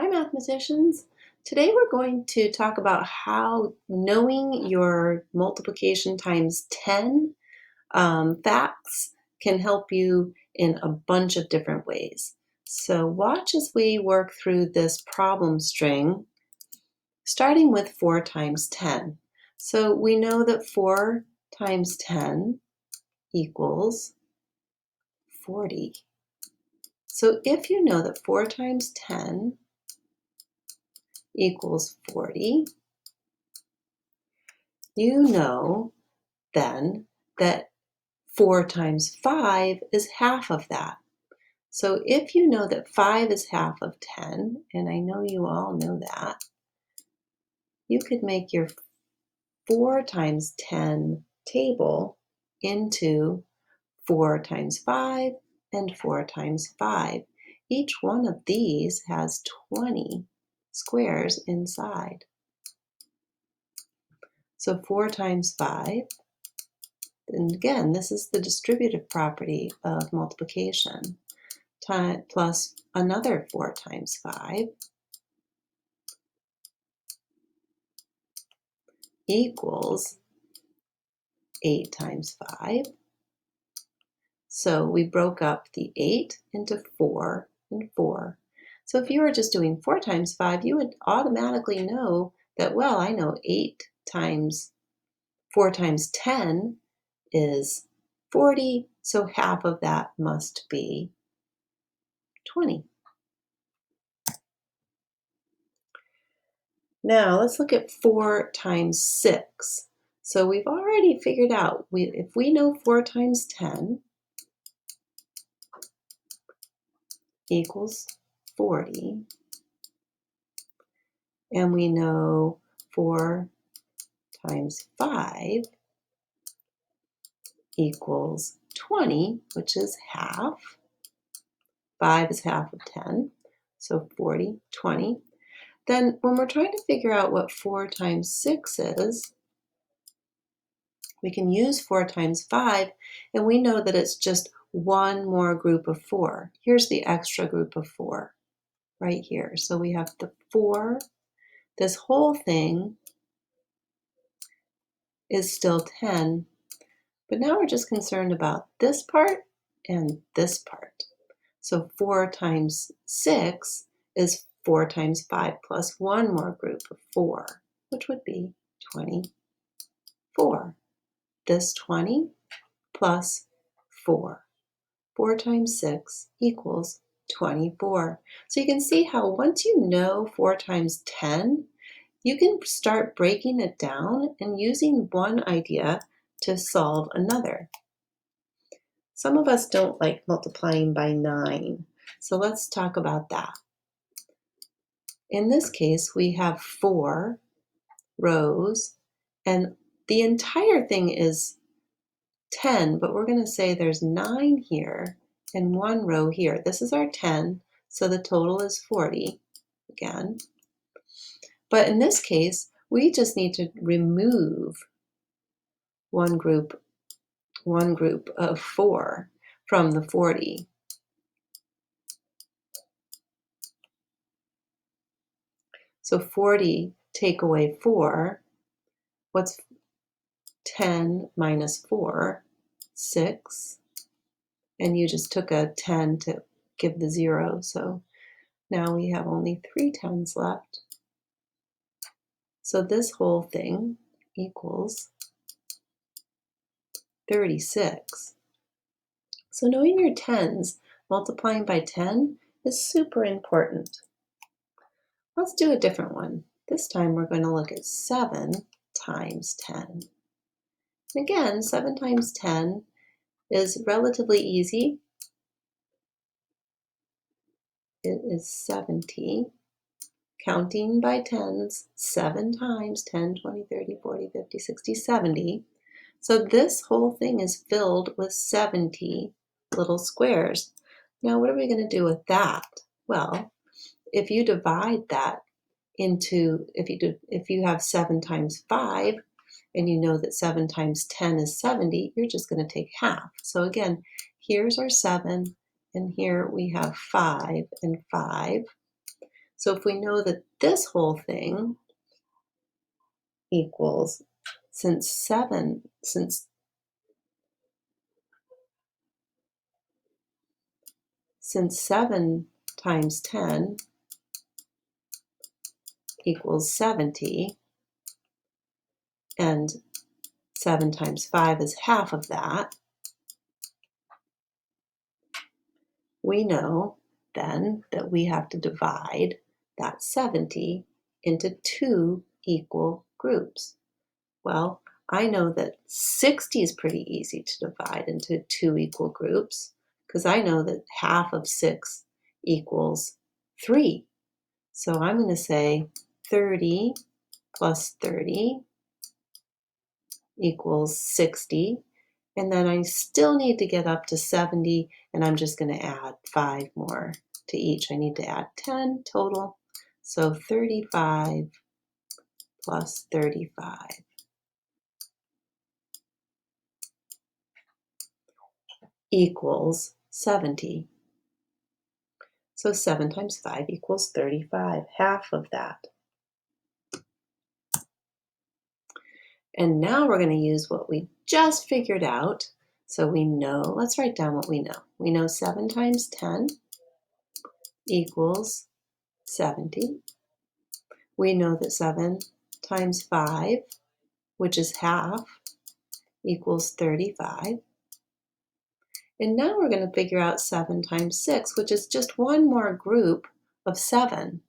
Hi, mathematicians. Today we're going to talk about how knowing your multiplication times 10 facts can help you in a bunch of different ways. So watch as we work through this problem string, starting with 4 times 10. So we know that 4 times 10 equals 40. So if you know that 4 times 10 equals 40, you know then that 4 times 5 is half of that. So if you know that 5 is half of 10, and I know you all know that, you could make your 4 times 10 table into 4 times 5 and 4 times 5. Each one of these has 20 squares inside. So 4 times 5, and again, this is the distributive property of multiplication, plus another 4 times 5 equals 8 times 5. So we broke up the 8 into 4 and 4. So if you were just doing 4 times 5, you would automatically know that, well, I know 8 times 4 times 10 is 40, so half of that must be 20. Now let's look at 4 times 6. So we've already figured out, if we know 4 times 10 equals 40, and we know 4 times 5 equals 20, which is half. 5 is half of 10, so 40, 20. Then when we're trying to figure out what 4 times 6 is, we can use 4 times 5, and we know that it's just one more group of 4. Here's the extra group of 4 right here. So we have the 4. This whole thing is still 10, but now we're just concerned about this part and this part. So 4 times 6 is 4 times 5 plus one more group of 4, which would be 24. This 20 plus 4. 4 times 6 equals 24. So you can see how once you know 4 times 10, you can start breaking it down and using one idea to solve another. Some of us don't like multiplying by 9, so let's talk about that. In this case, we have 4 rows, and the entire thing is 10, but we're going to say there's 9 here and 1 row here. This is our 10, so the total is 40 again. But in this case, we just need to remove one group of 4 from the 40. So 40 take away 4. What's 10 minus 4? 6. And you just took a 10 to give the 0, so now we have only 3 10s left. So this whole thing equals 36. So knowing your 10s, multiplying by 10, is super important. Let's do a different one. This time we're going to look at 7 times 10. Again, 7 times 10 is relatively easy. It is 70. Counting by tens, 7 times 10, 20, 30, 40, 50, 60, 70. So this whole thing is filled with 70 little squares. Now what are we going to do with that? Well, if you divide that into, if you have 7 times 5, and you know that 7 times 10 is 70, you're just going to take half. So again, here's our 7, and here we have 5 and 5. So if we know that this whole thing equals, since 7 times 10 equals 70, and 7 times 5 is half of that, we know then that we have to divide that 70 into 2 equal groups. Well, I know that 60 is pretty easy to divide into 2 equal groups because I know that half of 6 equals 3. So I'm going to say 30 plus 30 equals 60. And then I still need to get up to 70, and I'm just going to add 5 more to each. I need to add 10 total. So 35 plus 35 equals 70. So 7 times 5 equals 35, half of that. And now we're going to use what we just figured out. So we know, let's write down what we know. We know 7 times 10 equals 70. We know that 7 times 5, which is half, equals 35. And now we're going to figure out 7 times 6, which is just one more group of 7.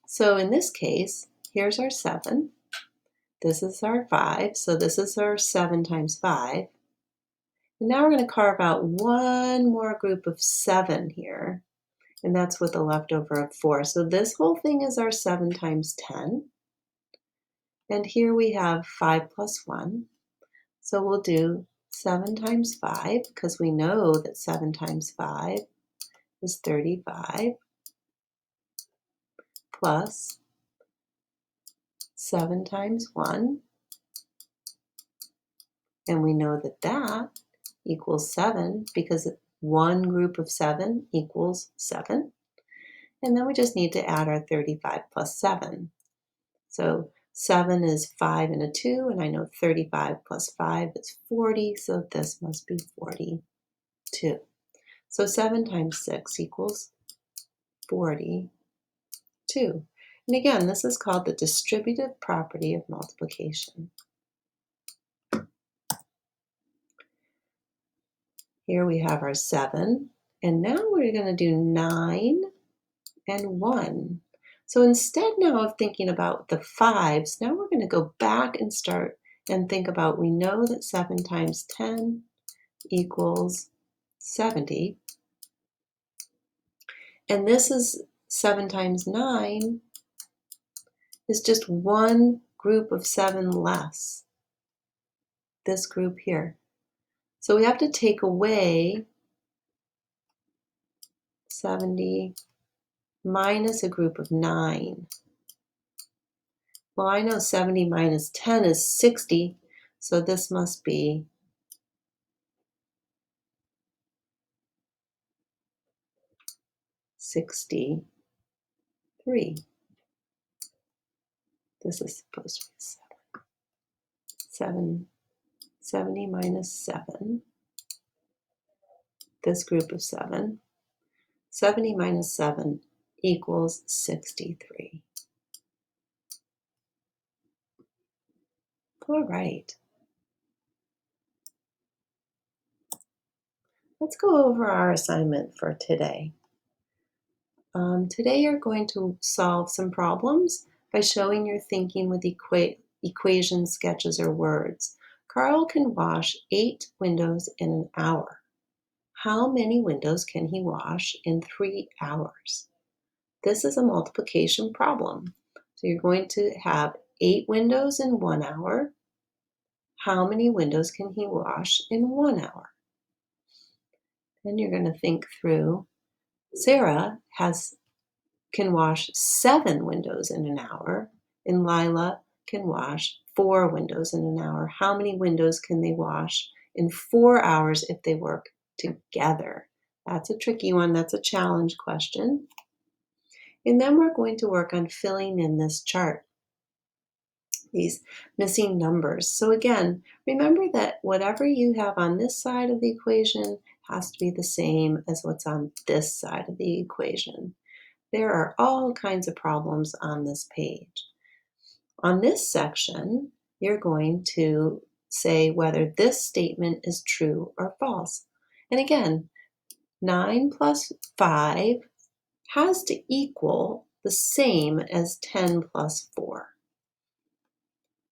So in this case, here's our 7. This is our 5, so this is our 7 times 5. And now we're going to carve out one more group of 7 here, and that's with a leftover of 4. So this whole thing is our 7 times 10. And here we have 5 plus 1. So we'll do 7 times 5, because we know that 7 times 5 is 35, plus 7 times 1, and we know that that equals 7 because one group of 7 equals 7. And then we just need to add our 35 plus 7. So 7 is 5 and a 2, and I know 35 plus 5 is 40, so this must be 42. So 7 times 6 equals 42. And again, this is called the distributive property of multiplication. Here we have our 7, and now we're going to do 9 and 1. So instead now of thinking about the 5s, now we're going to go back and start and think about, we know that 7 times 10 equals 70. And this is 7 times 9 is just one group of 7 less, this group here. So we have to take away 70 minus a group of 9. Well, I know 70 minus 10 is 60, so this must be 63. This is supposed to be 7. 70 minus 7, this group of 7. 70 minus 7 equals 63. All right. Let's go over our assignment for today. Today you're going to solve some problems by showing your thinking with equations, sketches, or words. Carl can wash 8 windows in an hour. How many windows can he wash in 3 hours? This is a multiplication problem. So you're going to have 8 windows in 1 hour. How many windows can he wash in 1 hour? Then you're going to think through, Sarah can wash 7 windows in an hour, and Lila can wash 4 windows in an hour. How many windows can they wash in 4 hours if they work together? That's a tricky one. That's a challenge question. And then we're going to work on filling in this chart, these missing numbers. So again, remember that whatever you have on this side of the equation has to be the same as what's on this side of the equation. There are all kinds of problems on this page. On this section, you're going to say whether this statement is true or false. And again, 9 plus 5 has to equal the same as 10 plus 4.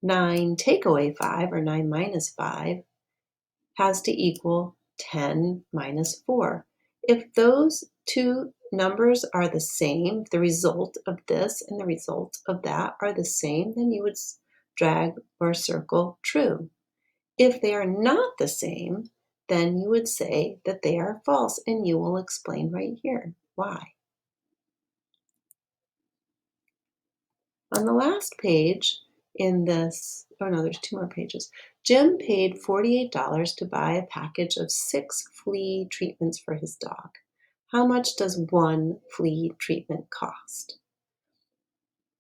9 take away 5, or 9 minus 5, has to equal 10 minus 4. If those two numbers are the same, if the result of this and the result of that are the same, then you would drag or circle true. If they are not the same, then you would say that they are false, and you will explain right here why. On the last page in this, oh no, there's 2 more pages. Jim paid $48 to buy a package of 6 flea treatments for his dog. How much does 1 flea treatment cost?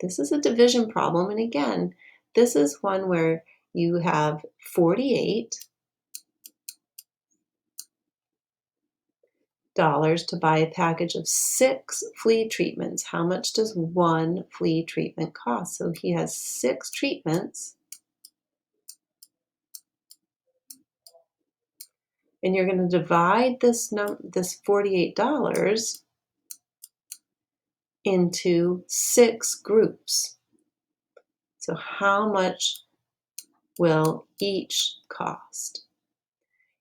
This is a division problem, and again, this is one where you have 48 to buy a package of 6 flea treatments. How much does 1 flea treatment cost? So he has 6 treatments, and you're going to divide this $48 into 6 groups. So how much will each cost?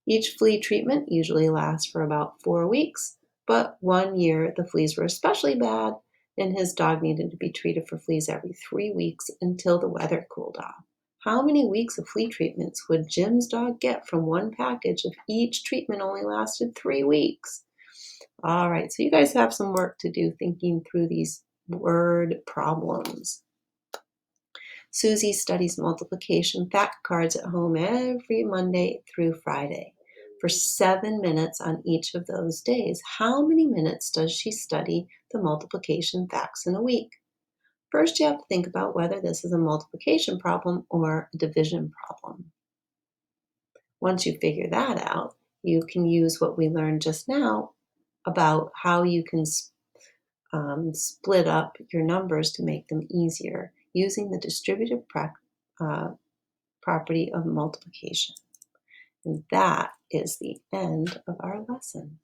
Each flea treatment usually lasts for about 4 weeks, but 1 year the fleas were especially bad, and his dog needed to be treated for fleas every 3 weeks until the weather cooled off. How many weeks of flea treatments would Jim's dog get from 1 package if each treatment only lasted 3 weeks? All right, so you guys have some work to do thinking through these word problems. Susie studies multiplication fact cards at home every Monday through Friday for 7 minutes on each of those days. How many minutes does she study the multiplication facts in a week? First, you have to think about whether this is a multiplication problem or a division problem. Once you figure that out, you can use what we learned just now about how you can split up your numbers to make them easier using the distributive property of multiplication. And that is the end of our lesson.